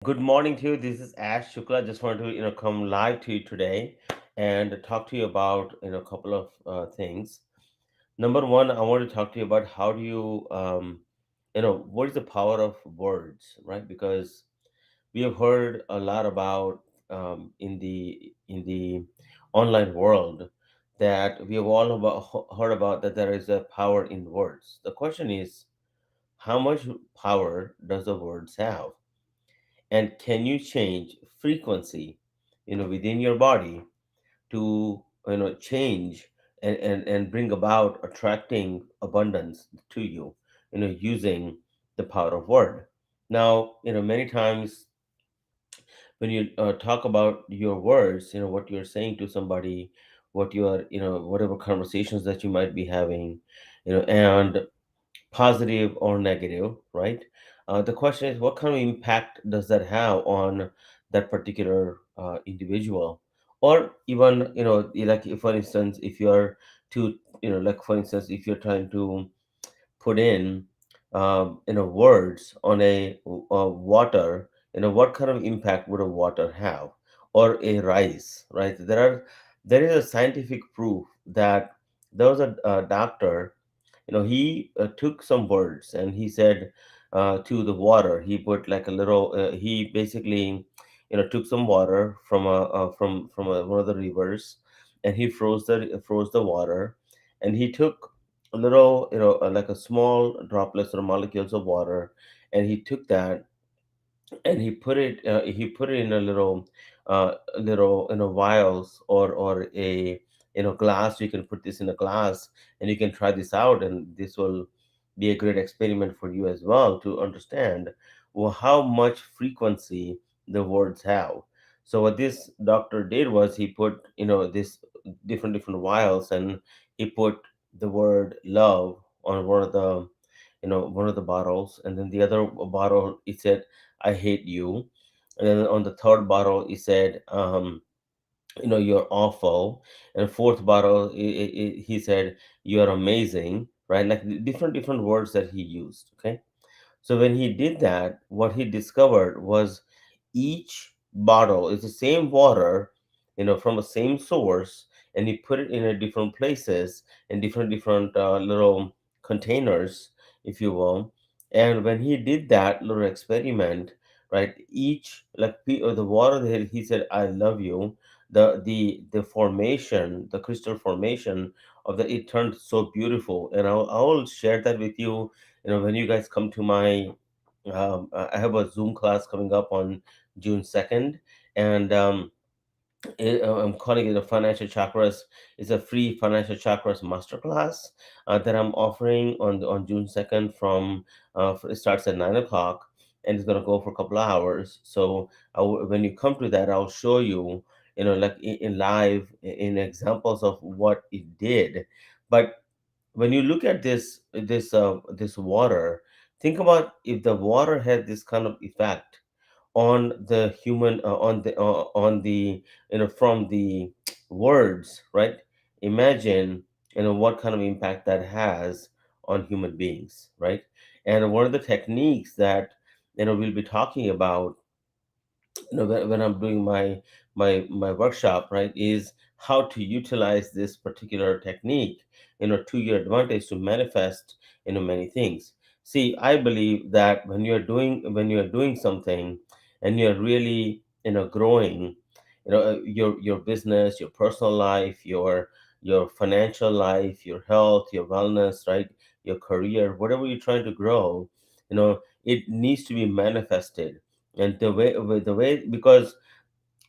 Good morning to you. This is Ash Shukla. Just wanted to come live to you today and talk to you about a couple of things. Number one, I want to talk to you about how do you what is the power of words, right? Because we have heard a lot about in the online world that we have all heard about that there is a power in words. The question is, how much power does the words have? And can you change frequency within your body to change and bring about attracting abundance to you using the power of word. Now many times when you talk about your words, what you're saying to somebody, what you are whatever conversations that you might be having, and positive or negative, right? The question is, what kind of impact does that have on that particular individual? Or even, like if, for instance, if you're to, like for instance, if you're trying to put in, words on water, what kind of impact would a water have, or a rice, right? There is a scientific proof that there was a doctor. He took some words and he said to the water, he put like a little he basically took some water from one of the rivers, and he froze the water, and he took a little, like a small droplets or molecules of water, and he took that and he put it in a little vials, or a glass. You can put this in a glass, and you can try this out, and this will be a great experiment for you as well to understand, well, how much frequency the words have. So what this doctor did was he put this different vials, and he put the word love on one of the bottles, and then the other bottle, he said, I hate you. And then on the third bottle, he said, you're awful. And fourth bottle, he said, you're amazing, right? Like different words that he used. Okay. So when he did that, what he discovered was each bottle is the same water, from the same source, and he put it in a different places, in different little containers, if you will. And when he did that little experiment, right, each like the water that he said, "I love you," the formation, the crystal formation of the, it turned so beautiful, and I will share that with you. When you guys come to my I have a Zoom class coming up on June 2nd, and I'm calling it a financial chakras. It's a free financial chakras masterclass that I'm offering on June 2nd. It starts at 9 o'clock, and it's gonna go for a couple of hours. So when you come to that, I'll show you, like in live, in examples of what it did. But when you look at this water, think about if the water had this kind of effect on the human, on the from the words, right? Imagine what kind of impact that has on human beings, right? And one of the techniques that we'll be talking about, when I'm doing my workshop, right, is how to utilize this particular technique, to your advantage, to manifest many things. See, I believe that when you're doing something, and you're really growing, your business, your personal life, your financial life, your health, your wellness, right, your career, whatever you're trying to grow, it needs to be manifested. And the way, because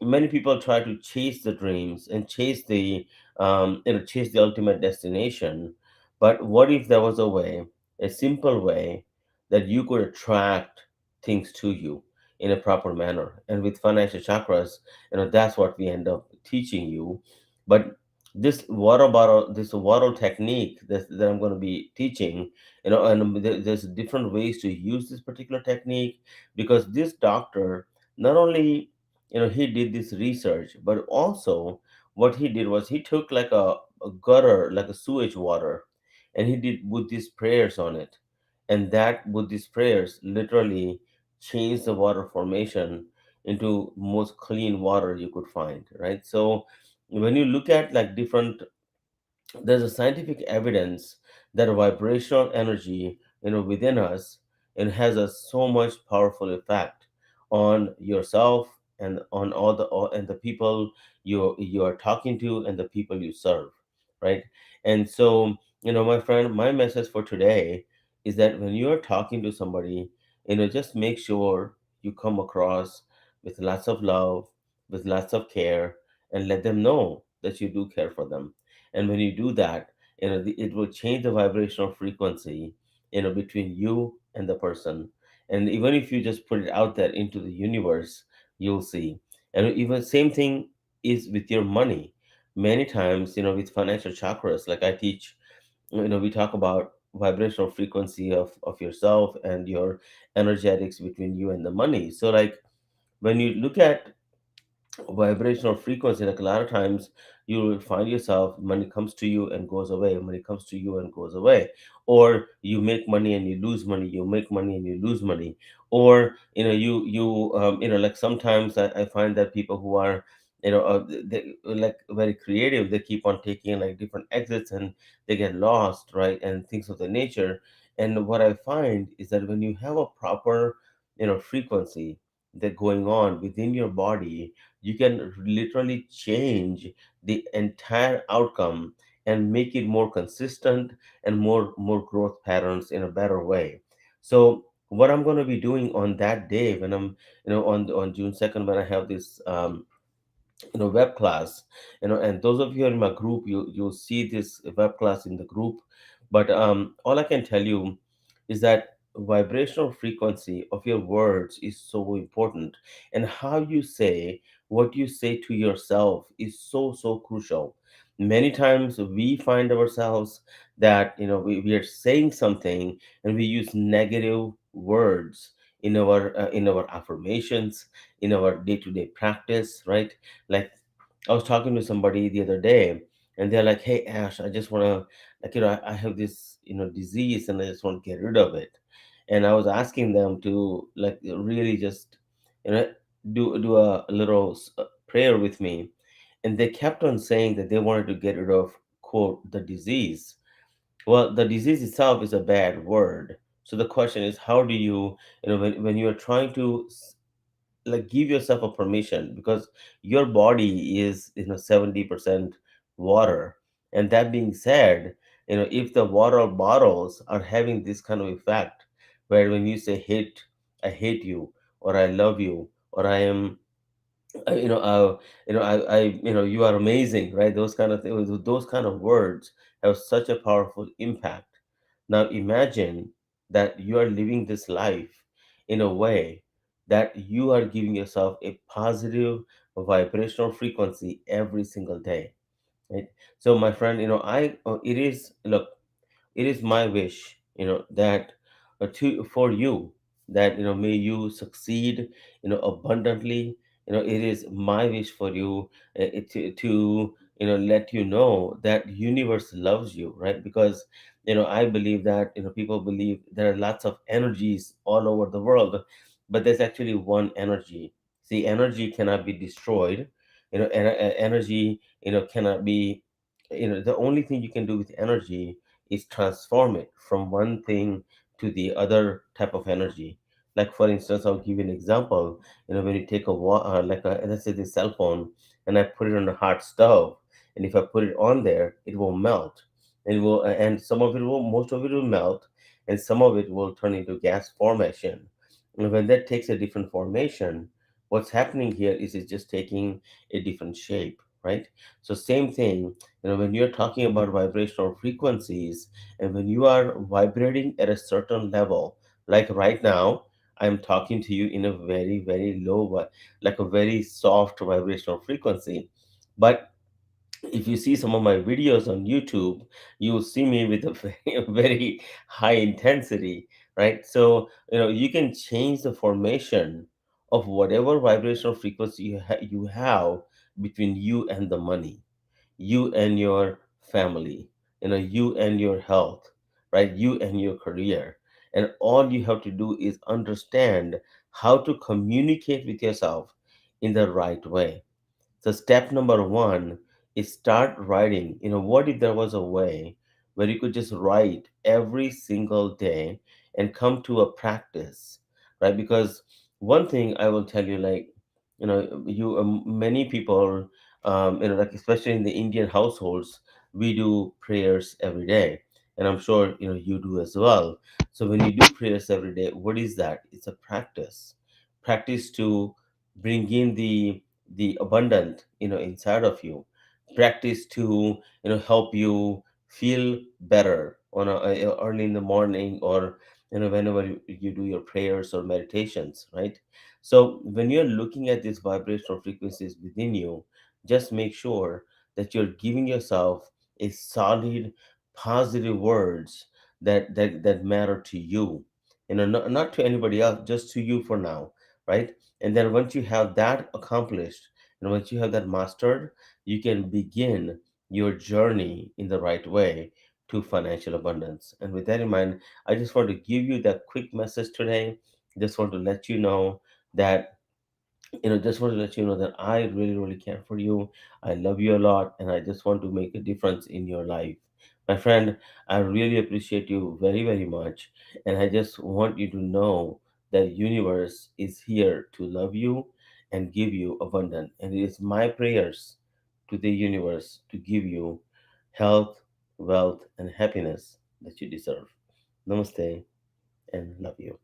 many people try to chase the dreams and chase the ultimate destination. But what if there was a simple way that you could attract things to you in a proper manner? And with financial chakras, that's what we end up teaching you. But this water technique that I'm going to be teaching, and there's different ways to use this particular technique, because this doctor, not only he did this research, but also what he did was he took like a gutter, like a sewage water, and he did Buddhist prayers on it, and that Buddhist prayers literally change the water formation into most clean water you could find, right? So when you look at like different, there's a scientific evidence that vibrational energy, within us, and has a so much powerful effect on yourself and on and the people you are talking to and the people you serve, right? And so, my friend, my message for today is that when you are talking to somebody, just make sure you come across with lots of love, with lots of care, and let them know that you do care for them. And when you do that, it will change the vibrational frequency, between you and the person. And even if you just put it out there into the universe, you'll see. And even same thing is with your money. Many times, with financial chakras, like I teach, we talk about vibrational frequency of yourself and your energetics between you and the money. So like when you look at vibrational frequency, like a lot of times you will find yourself, money comes to you and goes away, money comes to you and goes away, or you make money and you lose money, you make money and you lose money, or like sometimes I find that people who are, they like very creative, they keep on taking like different exits and they get lost, right, and things of the nature. And what I find is that when you have a proper, frequency that going on within your body, you can literally change the entire outcome and make it more consistent and more growth patterns in a better way. So what I'm going to be doing on that day when I'm, on June 2nd, when I have this web class, and those of you in my group, you'll see this web class in the group. But all I can tell you is that vibrational frequency of your words is so important, and how you say what you say to yourself is so crucial. Many times we find ourselves that we are saying something and we use negative words in our affirmations, in our day-to-day practice, right? Like I was talking to somebody the other day, and they're like, "Hey, Ash, I just want to, like, I have this, disease, and I just want to get rid of it." And I was asking them to, like, really just, you know, do a little prayer with me, and they kept on saying that they wanted to get rid of, quote, the disease. Well, the disease itself is a bad word. So the question is, how do you, when you are trying to like give yourself a permission, because your body is 70% water. And that being said, if the water bottles are having this kind of effect, where when you say hate, I hate you, or I love you, or I am, you know I you are amazing, right? Those kind of things, those kind of words have such a powerful impact. Now imagine that you are living this life in a way that you are giving yourself a positive vibrational frequency every single day, right? So my friend, it is, look, it is my wish, that to for you, that may you succeed, abundantly. It is my wish for you, to let you know that universe loves you, right? Because I believe that, people believe there are lots of energies all over the world, but there's actually one energy. See, energy cannot be destroyed. Energy, cannot be, the only thing you can do with energy is transform it from one thing to the other type of energy. Like for instance, I'll give you an example. When you take like let's say the cell phone, and I put it on a hot stove, and if I put it on there, it will melt, and and some of it will, most of it will melt, and some of it will turn into gas formation. And when that takes a different formation, what's happening here is it's just taking a different shape, right? So same thing, when you're talking about vibrational frequencies, and when you are vibrating at a certain level, like right now, I'm talking to you in a very low, like a very soft vibrational frequency. But if you see some of my videos on YouTube, you will see me with a very high intensity, right? So, you can change the formation of whatever vibrational frequency you have between you and the money, you and your family, you and your health, right? You and your career. And all you have to do is understand how to communicate with yourself in the right way. So step number one is start writing. What if there was a way where you could just write every single day and come to a practice, right? Because one thing I will tell you, like, many people, like especially in the Indian households, we do prayers every day, and I'm sure you do as well. So when you do prayers every day, what is that? It's a practice to bring in the abundant inside of you, practice to help you feel better on early in the morning, or whenever you do your prayers or meditations, right? So when you're looking at these vibrational frequencies within you, just make sure that you're giving yourself a solid positive words that matter to you, not to anybody else, just to you for now, right? And then once you have that accomplished, and once you have that mastered, you can begin your journey in the right way to financial abundance. And with that in mind, I just want to give you that quick message today. Just want to let you know that just want to let you know that I really, really care for you. I love you a lot, and I just want to make a difference in your life. My friend, I really appreciate you very, very much. And I just want you to know that universe is here to love you and give you abundance. And it is my prayers to the universe to give you health, wealth, and happiness that you deserve. Namaste and love you.